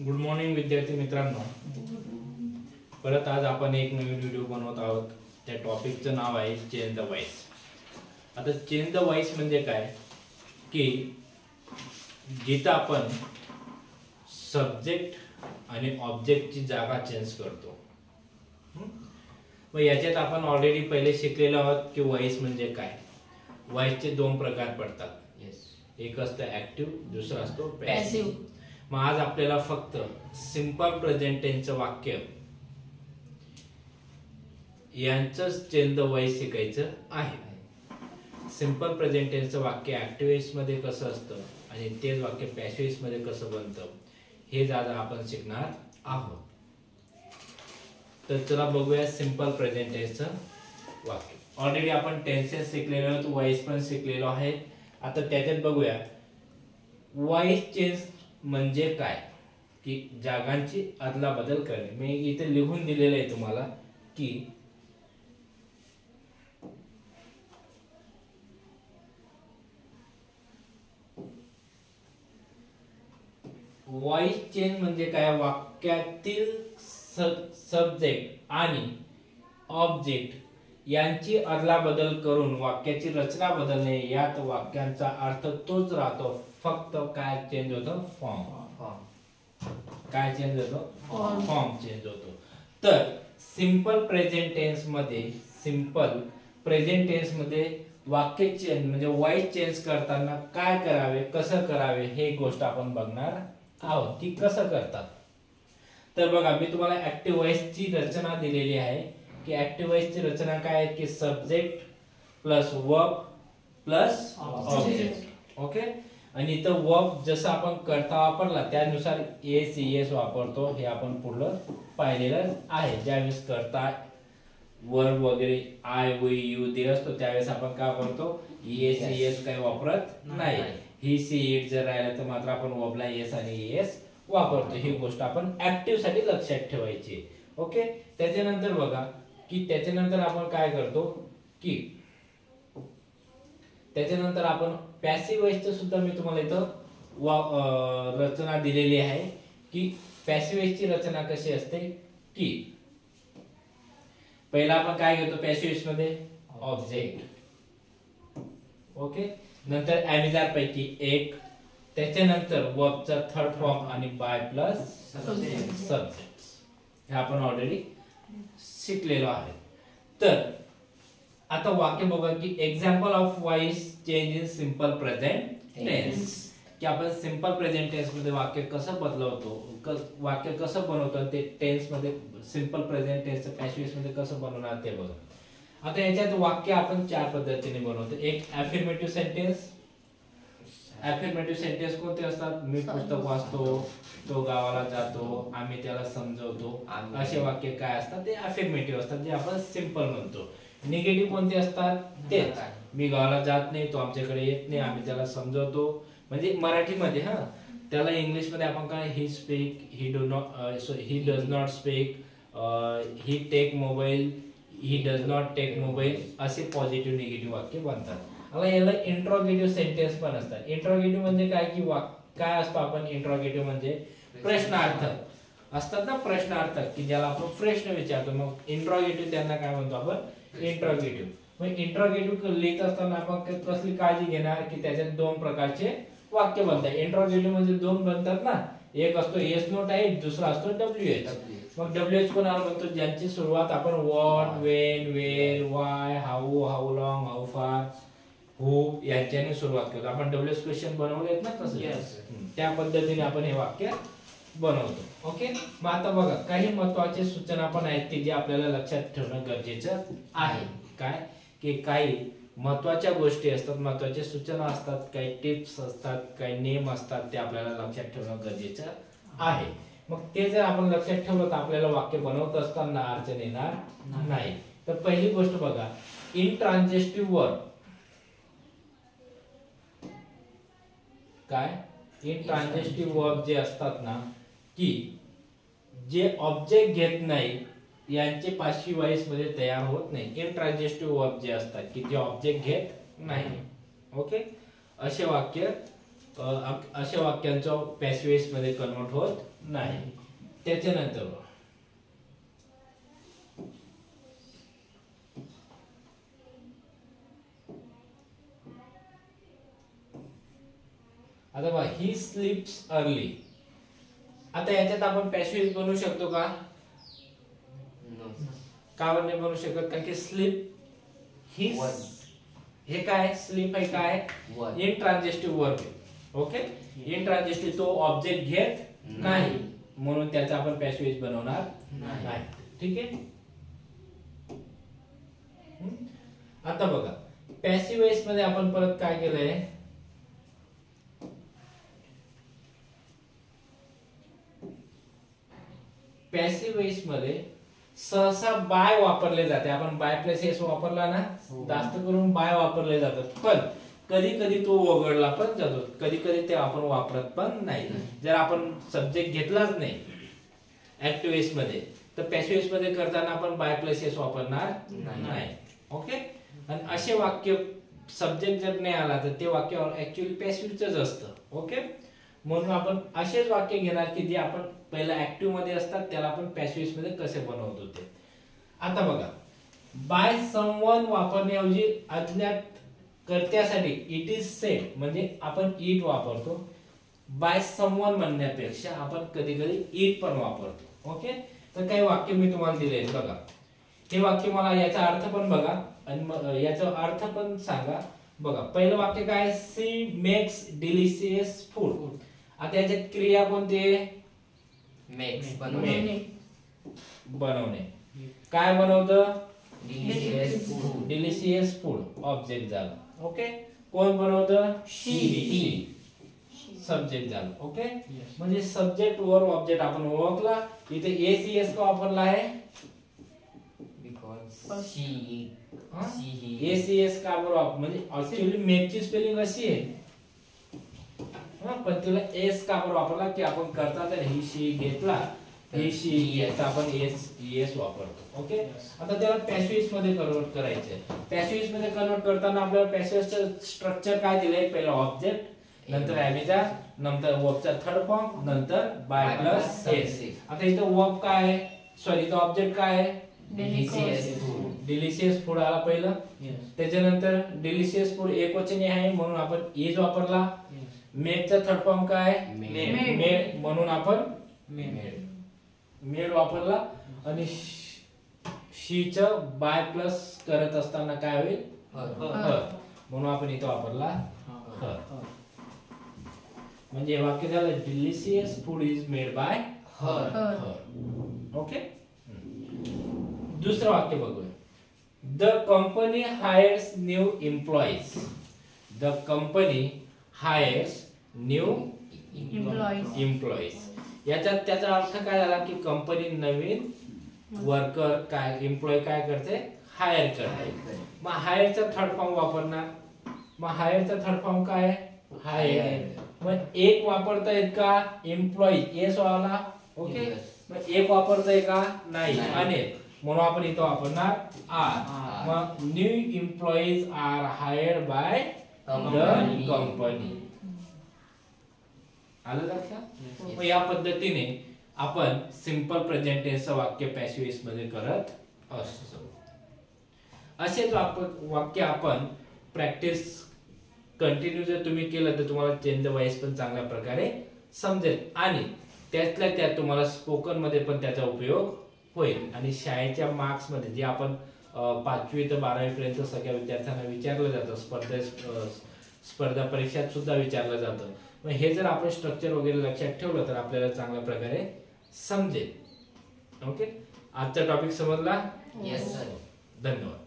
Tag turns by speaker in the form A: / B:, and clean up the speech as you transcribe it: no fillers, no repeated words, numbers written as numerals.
A: Good morning विद्यार्थी मित्रांनो. परत आज आपण एक नवीन व्हिडिओ बनवत आहोत. त्या टॉपिकचं नाव आहे चेंज द वॉइस. आता चेंज द वॉइस म्हणजे काय की जिथं आपण सब्जेक्ट आणि ऑब्जेक्टची जागा चेंज करतो. मग याच्यात आपण ऑलरेडी पहिले शिकलेलो आहोत की वॉइस म्हणजे काय. वॉइसचे दोन प्रकार पडतात. एक असतं ऍक्टिव्ह, दुसरा असतो पॅसिव्ह. मग आज आपल्याला फक्त सिंपल प्रेझेंट टेन्सचं वाक्य यांचंच चेंज द वॉइस शिकायचं आहे. सिंपल प्रेझेंट टेन्सचं वाक्य ऍक्टिव्ह मध्ये कसं असतं आणि तेच वाक्य पॅसिव्ह मध्ये कसं बनतं हे आज आपण शिकणार आहोत. तर चला बघूया सिंपल प्रेझेंट टेन्सचं वाक्य. ऑलरेडी आपण टेन्सेस शिकलेलो आहोत, वॉइस पण शिकलेलो आहे. आता त्याच्यात बघूया वॉइस चेंज म्हणजे काय की जागांची अदला बदल करणे. मी इथे लिहून दिलेलं आहे तुम्हाला की वॉइस चेंज म्हणजे काय, वाक्यातील सब्जेक्ट आणि ऑब्जेक्ट यांची अदला बदल करून वाक्याची रचना बदलणे. यात वाक्यांचा अर्थ तोच राहतो, फक्त काय चेंज होतं, फॉर्म. काय चेंज होतो, फॉर्म चेंज होतो. तर सिंपल प्रेझेंट टेन्स मध्ये वाक्य चेंज म्हणजे वॉइस चेंज करताना काय करावे, कसं करावे हे गोष्ट आपण बघणार आहोत की कसं करतात. तर बघा मी तुम्हाला ऍक्टिव्ह वॉइसची रचना दिलेली आहे की ऍक्टिव्ह वॉइसची रचना काय आहे की subject plus verb plus object. Okay. आणि इथं वर्ब जसं आपण करता वापरला त्यानुसार एस एस वापरतो. हे आपण पुढलं पाहिलेलं आहे. ज्यावेळेस करता वर्ब वगैरे आय वी यू दे असतो त्यावेळेस आपण काय वापरतो, एस एस काही वापरत नाही. ही सी इट जर राहिलं तर मात्र आपण वर्बला एस आणि एस वापरतो. ही गोष्ट आपण ऍक्टिव्ह साठी लक्षात ठेवायची. ओके. त्याच्यानंतर बघा की त्याच्यानंतर आपण काय करतो की त्याच्यानंतर आपण पॅसिव्ह वॉइसचं सुद्धा मी तुम्हाला इथं रचना दिलेली आहे की पॅसिव्ह वॉइसची रचना कशी असते की पहिला आपण काय घेतो पॅसिव्ह मध्ये ऑब्जेक्ट. ओके. नंतर ॲमिजार पैकी एक, त्याच्यानंतर वर्बचा थर्ड फॉर्म आणि बाय प्लस सब्जेक्ट. हे आपण ऑलरेडी शिकलेलो आहे. तर आता वाक्य बघा की example of voice change in simple present tense. की आपण सिंपल प्रेझेंट टेन्स मध्ये वाक्य कसं बदलवतो, वाक्य कसं बनवतो ते टेन्स मध्ये सिंपल प्रेझेंट टेन्स पॅसिव्ह मध्ये कसं बनवणार ते बघा. आता याच्यात वाक्य आपण चार पद्धतीने बनवतो. एक अफर्मेटिव्ह सेंटेन्स. अफर्मेटिव्ह सेंटेन्स कोणते असतात, मी पुस्तक वाचतो, तो गावाला जातो, आम्ही त्याला समजवतो, असे वाक्य काय असतात ते अफर्मेटिव्ह असतात, जे आपण सिंपल म्हणतो. निगेटिव्ह कोणते असतात, तेच मी गावाला जात नाही, तो आमच्याकडे येत नाही, आम्ही त्याला समजवतो. म्हणजे मराठीमध्ये त्याला इंग्लिश मध्ये आपण काय, he speak, he does not speak, he take mobile, he does not take mobile, असे पॉझिटिव्ह निगेटिव्ह वाक्य बनतात. आता याला इंट्रोगेटिव्ह सेंटेन्स पण असतात. इंट्रोगेटिव्ह म्हणजे काय की काय असतो, आपण इंट्रोगेटिव्ह म्हणजे प्रश्नार्थक असतात ना, प्रश्नार्थक की ज्याला आपण प्रश्न विचारतो. मग इंट्रोगेटिव्ह त्यांना काय म्हणतो आपण, इंट्रोगेटिव्ह. मग इंट्रोगेटिव्ह लिहित असताना आपण कसली काळजी घेणार की त्याच्यात दोन प्रकारचे वाक्य बनतात. इंट्रोगेटिव्ह म्हणजे दोन बनतात ना, एक असतो येस नो टाईप, दुसरा असतो डब्ल्यूएच. मग डब्ल्यूएच कोणाला म्हणतो, ज्यांची सुरुवात आपण what, when, where, why, how, how long, how far, who यांच्याने सुरुवात करतो. आपण डब्ल्यूएच क्वेश्चन बनवलेत ना तसं, त्या पद्धतीने आपण हे वाक्य बनवतो. ओके. मग आता बघा काही महत्वाचे सूचना पण आहेत की जे आपल्याला लक्षात ठेवणं गरजेचं आहे. काय की काही महत्वाच्या गोष्टी असतात, महत्वाच्या सूचना असतात, काही टिप्स असतात, काही नियम असतात, ते आपल्याला लक्षात ठेवणं गरजेचं आहे. मग ते जर आपण लक्षात ठेवलं तर आपल्याला वाक्य बनवत असताना अडचण येणार नाही. तर पहिली गोष्ट बघा, इंट्रान्झिटिव्ह वर्ब. काय, इंट्रान्झिटिव्ह वर्ब जे असतात ना की जे ऑब्जेक्ट घेत नाही यांचे पाचवी वॉइस मध्ये तयार होत नाही. इंट्रान्झिटिव्ह वर्ब जे असतात की जे ऑब्जेक्ट घेत नाही. ओके. असे वाक्य अशा वाक्यांचं पॅसिव्ह वॉइस मध्ये कन्वर्ट होत नाही. त्याच्यानंतर आता बघा, ही स्लीप्स अर्ली. आता याच्यात आपण पॅसिव्ह वॉइस बनवू शकतो का? का नाही बनवू शकत? कारण की स्लीप ही हे काय स्लीप आहे काय इंट्रान्झिटिव्ह वर्ब आहे. ओके, इंट्रान्झिटिव्ह तो ऑब्जेक्ट घेत नाही म्हणून त्याचा आपण पॅसिव्ह वॉइस बनवणार नाही. ठीक आहे. आता बघा, पॅसिव्ह वॉइस मध्ये आपण परत काय केलंय, पॅसिव्ह वॉइस मध्ये सहसा बाय वापरले जाते. आपण बाय प्लस एस वापरला ना, जास्त करून बाय वापरले जातात. पण कधी कधी तो वगळला पण जातो, कधी कधी ते आपण वापरत पण नाही. जर आपण सब्जेक्ट घेतलाच नाही ऍक्टिव्ह वॉइस मध्ये, तर पॅसिव्ह वॉइस मध्ये करताना आपण बाय प्लस एस वापरणार नाही. ओके. आणि असे वाक्य सब्जेक्ट जर नाही आला तर ते वाक्य ऍक्च्युअली पॅसिव्हच असतं. ओके. म्हणून आपण असेच वाक्य घेणार की जे आपण पहिला ऍक्टिव्ह मध्ये असतात, त्याला आपण पॅसिव्ह वॉइस मध्ये कसे बनवतो ते. आता बघा, बाय समवन वापरण्याऐवजी अज्ञात कर्त्यासाठी इट इज सेड म्हणजे आपण इट वापरतो. बाय समवन म्हणण्यापेक्षा आपण कधी कधी इट पण वापरतो. ओके. तर काही वाक्य मी तुम्हाला दिले बघा. हे वाक्य मला याचा अर्थ पण बघा आणि याचा अर्थ पण सांगा. बघा, पहिलं वाक्य काय, सी मेक्स डिलिशियस फूड. आता याच्यात क्रिया कोणती आहे?
B: मेक्स
A: बनवणे. काय बनवतं?
B: डिलिशियस
A: फूड ऑब्जेक्ट झालं. ओके. कोण बनवतं? शी सब्जेक्ट झालं. ओके. म्हणजे सब्जेक्ट वर ऑब्जेक्ट आपण ओळखला. इथे एसीएस का वापरला आहे?
B: बिकॉज शी
A: एसीएस का बरोबर, म्हणजे ऍक्च्युअली मेक ची स्पेलिंग अशी आहे, पण तिला एस का बरोबर वापरला की आपण करता तर ही शी घेतला, ही शी आपण एस वापरतो. ओके. आता त्याला पॅसिव्ह वॉइस मध्ये कन्वर्ट करायचंय. पॅसिव्ह वॉइस मध्ये कन्वर्ट करताना आपल्याला पॅसिव्ह वॉइसचं स्ट्रक्चर काय दिलंय? पहिला ऑब्जेक्ट, नंतर ऍमिजार, नंतर वर्बचा थर्ड फॉर्म, नंतर बाय प्लस एस. आता इथं वर्ब काय आहे? सॉरी, इथं ऑब्जेक्ट काय आहे? डिलिशियस फूड आला पहिलं. त्याच्यानंतर डिलिशियस फूड एकवचनी आहे म्हणून आपण इज वापरला. मेडचा थर्ड फॉर्म काय? मेड म्हणून आपण मेड वापरला. आणि शीचं बाय प्लस करत असताना काय होईल? म्हणून आपण इथं वापरला हर. म्हणजे हे वाक्य झालं, delicious food is made by her. Okay. दुसरं वाक्य बघूया. The company hires new employees. The company hires new employees. याच्यात त्याचा अर्थ काय झाला की कंपनी नवीन वर्कर काय एम्प्लॉय काय करते? हायर करते. मग हायरचा थर्ड फॉर्म वापरणार. मग हायरचा थर्ड फॉर्म काय? हायर. मग एक वापरता येत का? एम्प्लॉई एस वाला. ओके. मग एक वापरता येत का? नाही, अनेक. म्हणून आपण इथं वापरणार आर. मग new employees are hired by the company. आलं लक्षात? मग या पद्धतीने आपण सिंपल प्रेझेंट टेन्सचं वाक्य पॅसिव्ह वॉइस मध्ये करत असतो. असेच वाक्य आपण प्रॅक्टिस कंटिन्यू जर तुम्ही केलं तर तुम्हाला चेंज द वॉइस पण चांगल्या प्रकारे समजेल आणि त्यातल्या त्यात तुम्हाला स्पोकन मध्ये पण त्याचा उपयोग होईल. आणि शाळेच्या मार्क्स मध्ये जे आपण 5वी ते 12वी पर्यंत सगळ्या विद्यार्थ्यांना विचारलं जातं, स्पर्धा परीक्षात सुद्धा विचारलं जातं. मग हे जर आपण स्ट्रक्चर वगैरे लक्षात ठेवलं तर आपल्याला चांगल्या प्रकारे समजेल. ओके. आजचा टॉपिक समजला?
B: Yes sir.
A: धन्यवाद.